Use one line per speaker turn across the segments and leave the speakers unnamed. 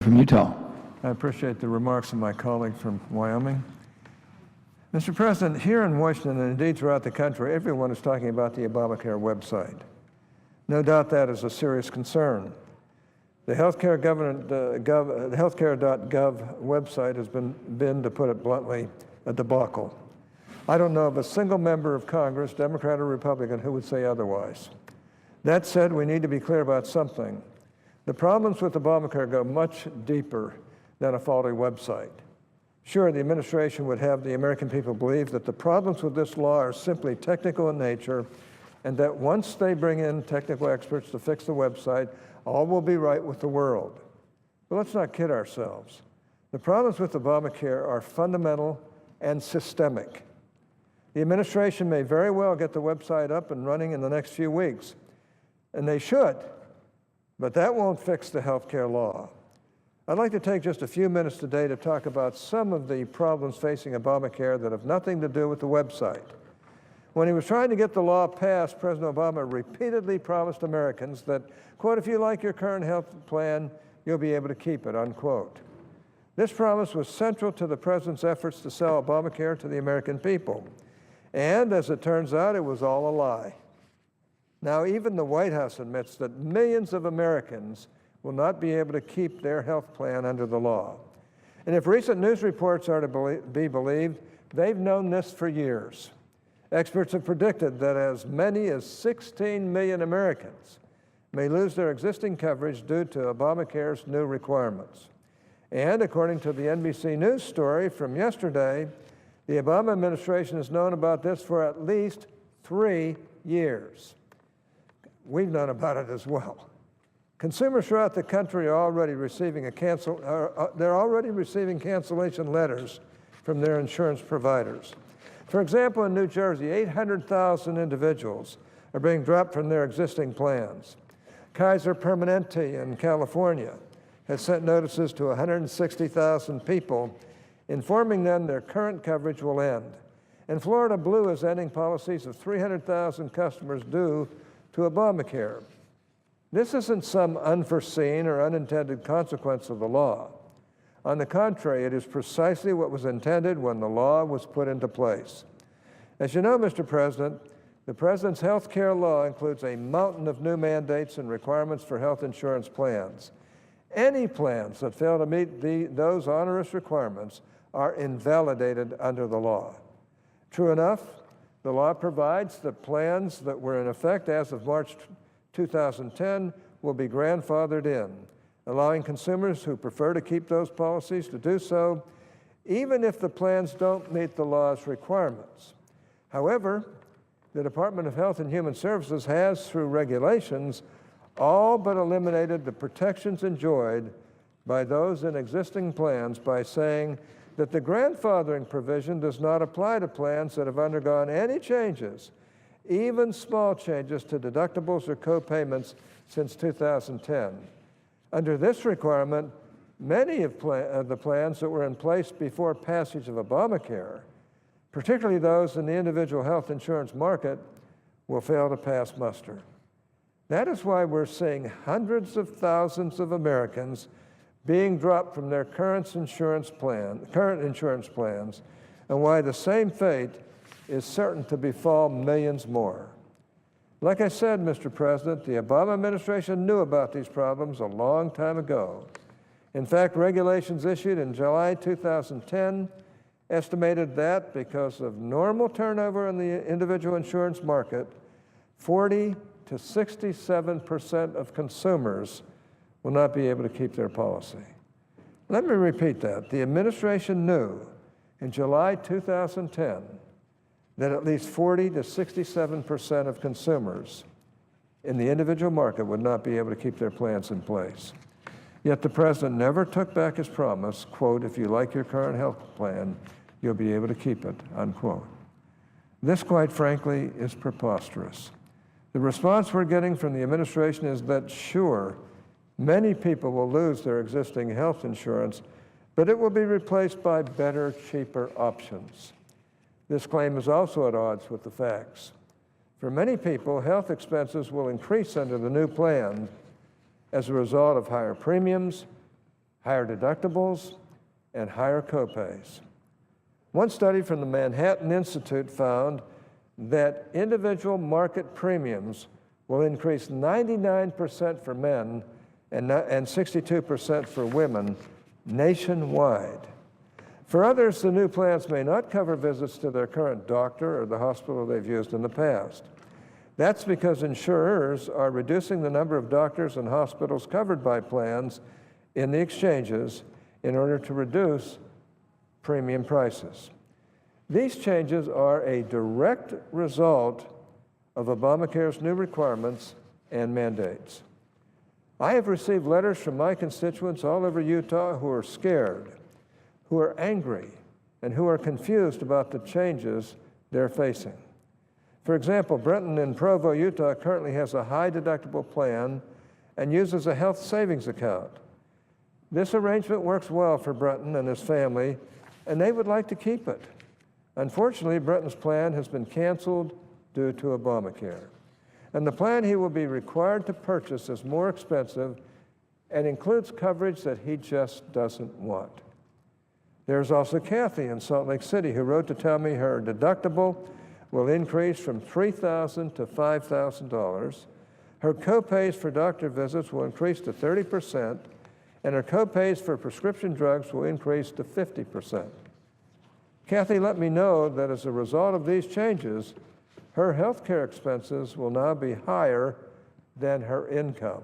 from Utah.
I appreciate the remarks of my colleague from Wyoming. Mr. President, here in Washington and indeed throughout the country, everyone is talking about the Obamacare website. No doubt that is a serious concern. The healthcare.gov website has been, to put it bluntly, a debacle. I don't know of a single member of Congress, Democrat or Republican, who would say otherwise. That said, we need to be clear about something. The problems with Obamacare go much deeper than a faulty website. Sure, the administration would have the American people believe that the problems with this law are simply technical in nature, and that once they bring in technical experts to fix the website, all will be right with the world. But let's not kid ourselves. The problems with Obamacare are fundamental and systemic. The administration may very well get the website up and running in the next few weeks, and they should, but that won't fix the health care law. I'd like to take just a few minutes today to talk about some of the problems facing Obamacare that have nothing to do with the website. When he was trying to get the law passed, President Obama repeatedly promised Americans that, quote, if you like your current health plan, you'll be able to keep it, unquote. This promise was central to the president's efforts to sell Obamacare to the American people. And as it turns out, it was all a lie. Now, even the White House admits that millions of Americans will not be able to keep their health plan under the law. And if recent news reports are to be believed, they've known this for years. Experts have predicted that as many as 16 million Americans may lose their existing coverage due to Obamacare's new requirements. And according to the NBC News story from yesterday, the Obama administration has known about this for at least 3 years. We've known about it as well. Consumers throughout the country are already receiving cancellation letters from their insurance providers. For example, in New Jersey, 800,000 individuals are being dropped from their existing plans. Kaiser Permanente in California has sent notices to 160,000 people informing them their current coverage will end. And Florida Blue is ending policies of 300,000 customers due to Obamacare. This isn't some unforeseen or unintended consequence of the law. On the contrary, it is precisely what was intended when the law was put into place. As you know, Mr. President, the President's health care law includes a mountain of new mandates and requirements for health insurance plans. Any plans that fail to meet those onerous requirements are invalidated under the law. True enough, the law provides that plans that were in effect as of March 2010 will be grandfathered in, allowing consumers who prefer to keep those policies to do so, even if the plans don't meet the law's requirements. However, the Department of Health and Human Services has, through regulations, all but eliminated the protections enjoyed by those in existing plans by saying that the grandfathering provision does not apply to plans that have undergone any changes, even small changes to deductibles or co-payments since 2010. Under this requirement, many of the plans that were in place before passage of Obamacare, particularly those in the individual health insurance market, will fail to pass muster. That is why we're seeing hundreds of thousands of Americans being dropped from their current insurance plans, and why the same fate is certain to befall millions more. Like I said, Mr. President, the Obama administration knew about these problems a long time ago. In fact, regulations issued in July 2010 estimated that because of normal turnover in the individual insurance market, 40 to 67% of consumers will not be able to keep their policy. Let me repeat that. The administration knew in July 2010 that at least 40 to 67% of consumers in the individual market would not be able to keep their plans in place. Yet the president never took back his promise, quote, if you like your current health plan, you'll be able to keep it, unquote. This, quite frankly, is preposterous. The response we're getting from the administration is that, sure, many people will lose their existing health insurance, but it will be replaced by better, cheaper options. This claim is also at odds with the facts. For many people, health expenses will increase under the new plan as a result of higher premiums, higher deductibles, and higher copays. One study from the Manhattan Institute found that individual market premiums will increase 99% for men and 62% for women nationwide. For others, the new plans may not cover visits to their current doctor or the hospital they've used in the past. That's because insurers are reducing the number of doctors and hospitals covered by plans in the exchanges in order to reduce premium prices. These changes are a direct result of Obamacare's new requirements and mandates. I have received letters from my constituents all over Utah who are scared, who are angry, and who are confused about the changes they're facing. For example, Brenton in Provo, Utah currently has a high deductible plan and uses a health savings account. This arrangement works well for Brenton and his family, and they would like to keep it. Unfortunately, Brenton's plan has been canceled due to Obamacare. And the plan he will be required to purchase is more expensive and includes coverage that he just doesn't want. There's also Kathy in Salt Lake City who wrote to tell me her deductible will increase from $3,000 to $5,000. Her copays for doctor visits will increase to 30%, and her copays for prescription drugs will increase to 50%. Kathy let me know that as a result of these changes, her health care expenses will now be higher than her income.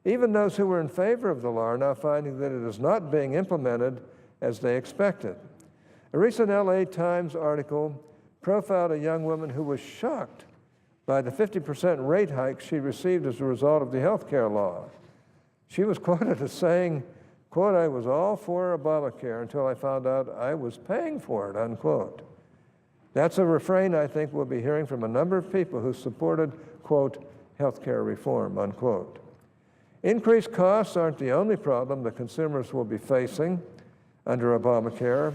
Even those who were in favor of the law are now finding that it is not being implemented as they expected. A recent LA Times article profiled a young woman who was shocked by the 50% rate hike she received as a result of the health care law. She was quoted as saying, quote, "I was all for Obamacare until I found out I was paying for it," unquote. That's a refrain I think we'll be hearing from a number of people who supported, quote, health care reform, unquote. Increased costs aren't the only problem that consumers will be facing under Obamacare.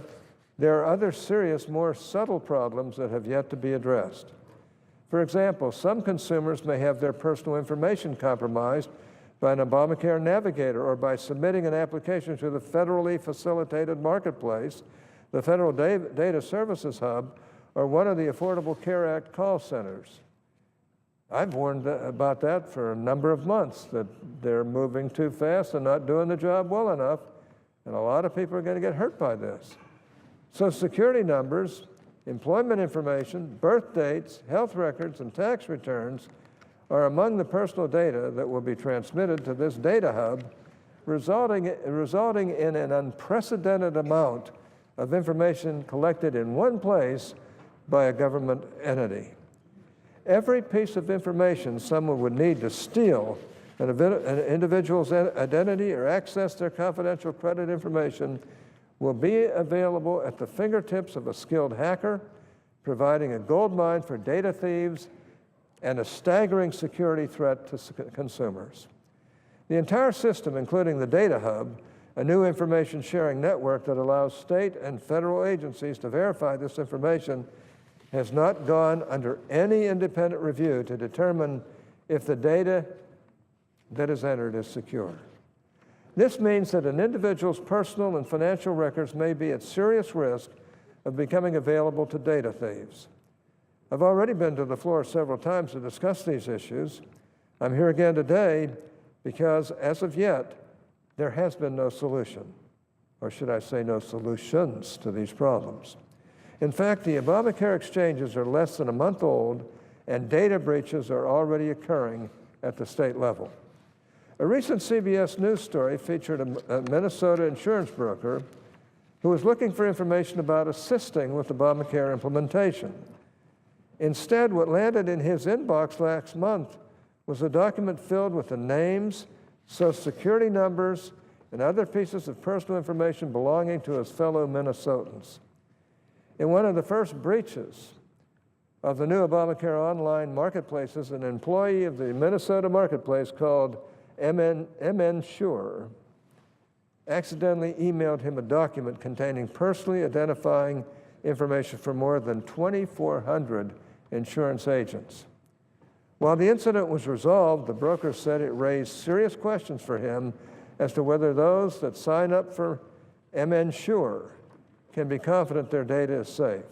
There are other serious, more subtle problems that have yet to be addressed. For example, some consumers may have their personal information compromised by an Obamacare navigator or by submitting an application to the federally facilitated marketplace, the Federal Data Services Hub, or one of the Affordable Care Act call centers. I've warned about that for a number of months, that they're moving too fast and not doing the job well enough, and a lot of people are going to get hurt by this. Social Security numbers, employment information, birth dates, health records, and tax returns are among the personal data that will be transmitted to this data hub, resulting in an unprecedented amount of information collected in one place by a government entity. Every piece of information someone would need to steal an individual's identity or access their confidential credit information will be available at the fingertips of a skilled hacker, providing a goldmine for data thieves and a staggering security threat to consumers. The entire system, including the data hub, a new information sharing network that allows state and federal agencies to verify this information, has not gone under any independent review to determine if the data that is entered is secure. This means that an individual's personal and financial records may be at serious risk of becoming available to data thieves. I've already been to the floor several times to discuss these issues. I'm here again today because, as of yet, there has been no solution, or should I say no solutions to these problems. In fact, the Obamacare exchanges are less than a month old, and data breaches are already occurring at the state level. A recent CBS News story featured a Minnesota insurance broker who was looking for information about assisting with Obamacare implementation. Instead, what landed in his inbox last month was a document filled with the names, Social Security numbers, and other pieces of personal information belonging to his fellow Minnesotans. In one of the first breaches of the new Obamacare online marketplaces, an employee of the Minnesota marketplace called MN Sure accidentally emailed him a document containing personally identifying information for more than 2,400 insurance agents. While the incident was resolved, the broker said it raised serious questions for him as to whether those that sign up for MNsure can be confident their data is safe.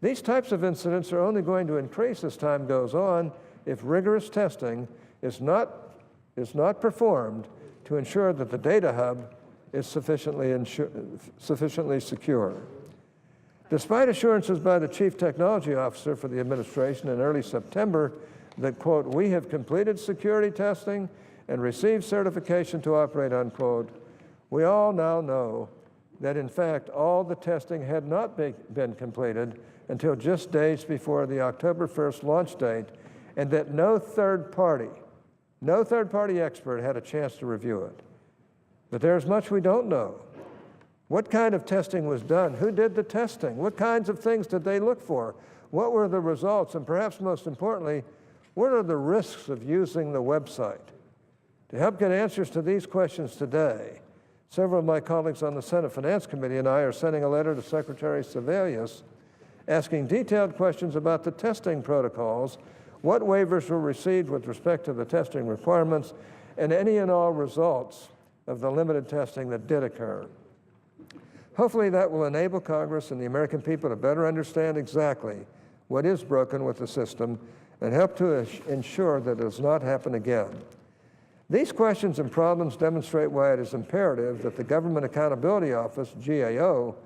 These types of incidents are only going to increase as time goes on if rigorous testing is not performed to ensure that the data hub is sufficiently secure. Despite assurances by the Chief Technology Officer for the administration in early September that, quote, we have completed security testing and received certification to operate, unquote, we all now know that, in fact, all the testing had not been completed until just days before the October 1st launch date, and that no third party expert had a chance to review it. But there's much we don't know. What kind of testing was done? Who did the testing? What kinds of things did they look for? What were the results? And perhaps most importantly, what are the risks of using the website? To help get answers to these questions today, several of my colleagues on the Senate Finance Committee and I are sending a letter to Secretary Sebelius asking detailed questions about the testing protocols, what waivers were received with respect to the testing requirements, and any and all results of the limited testing that did occur. Hopefully that will enable Congress and the American people to better understand exactly what is broken with the system and help to ensure that it does not happen again. These questions and problems demonstrate why it is imperative that the Government Accountability Office, GAO,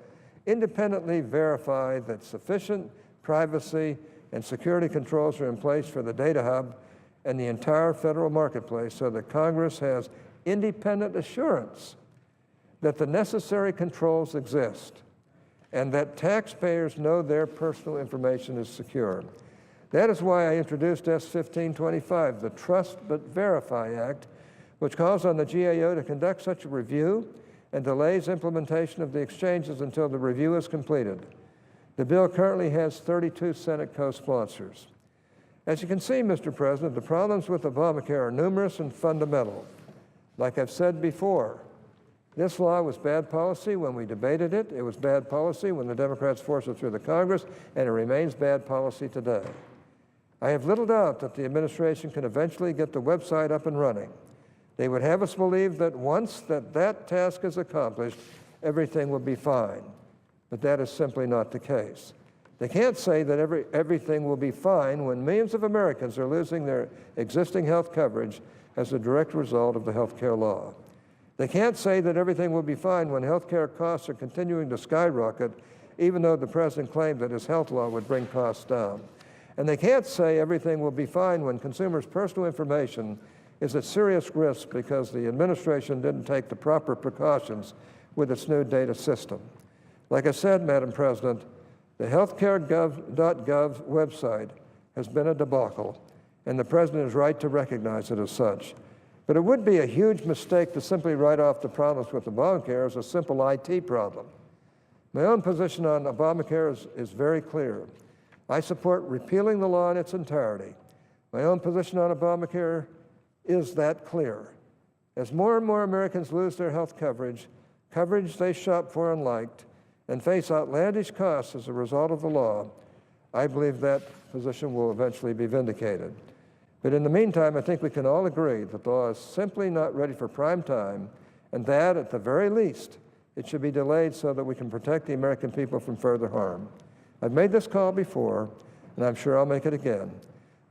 independently verify that sufficient privacy and security controls are in place for the data hub and the entire federal marketplace so that Congress has independent assurance that the necessary controls exist and that taxpayers know their personal information is secure. That is why I introduced S-1525, the Trust But Verify Act, which calls on the GAO to conduct such a review and delays implementation of the exchanges until the review is completed. The bill currently has 32 Senate co-sponsors. As you can see, Mr. President, the problems with Obamacare are numerous and fundamental. Like I've said before, this law was bad policy when we debated it. It was bad policy when the Democrats forced it through the Congress, and it remains bad policy today. I have little doubt that the administration can eventually get the website up and running. They would have us believe that once that task is accomplished, everything will be fine. But that is simply not the case. They can't say that everything will be fine when millions of Americans are losing their existing health coverage as a direct result of the health care law. They can't say that everything will be fine when health care costs are continuing to skyrocket, even though the president claimed that his health law would bring costs down. And they can't say everything will be fine when consumers' personal information is at serious risk because the administration didn't take the proper precautions with its new data system. Like I said, Madam President, the healthcare.gov website has been a debacle, and the president is right to recognize it as such. But it would be a huge mistake to simply write off the problems with Obamacare as a simple IT problem. My own position on Obamacare is very clear. I support repealing the law in its entirety. My own position on Obamacare is that clear. As more and more Americans lose their health coverage they shop for and liked, and face outlandish costs as a result of the law, I believe that position will eventually be vindicated. But in the meantime, I think we can all agree that the law is simply not ready for prime time, and that, at the very least, it should be delayed so that we can protect the American people from further harm. I've made this call before, and I'm sure I'll make it again.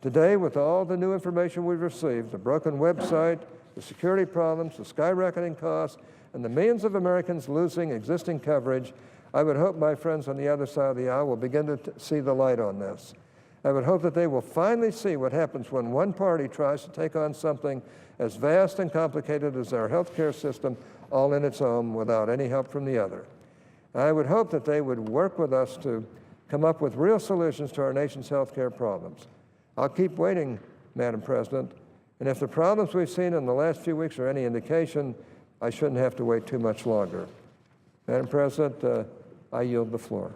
Today, with all the new information we've received, the broken website, the security problems, the skyrocketing costs, and the millions of Americans losing existing coverage, I would hope my friends on the other side of the aisle will begin to see the light on this. I would hope that they will finally see what happens when one party tries to take on something as vast and complicated as our health care system all in its own without any help from the other. I would hope that they would work with us to come up with real solutions to our nation's health care problems. I'll keep waiting, Madam President, and if the problems we've seen in the last few weeks are any indication, I shouldn't have to wait too much longer. Madam President, I yield the floor.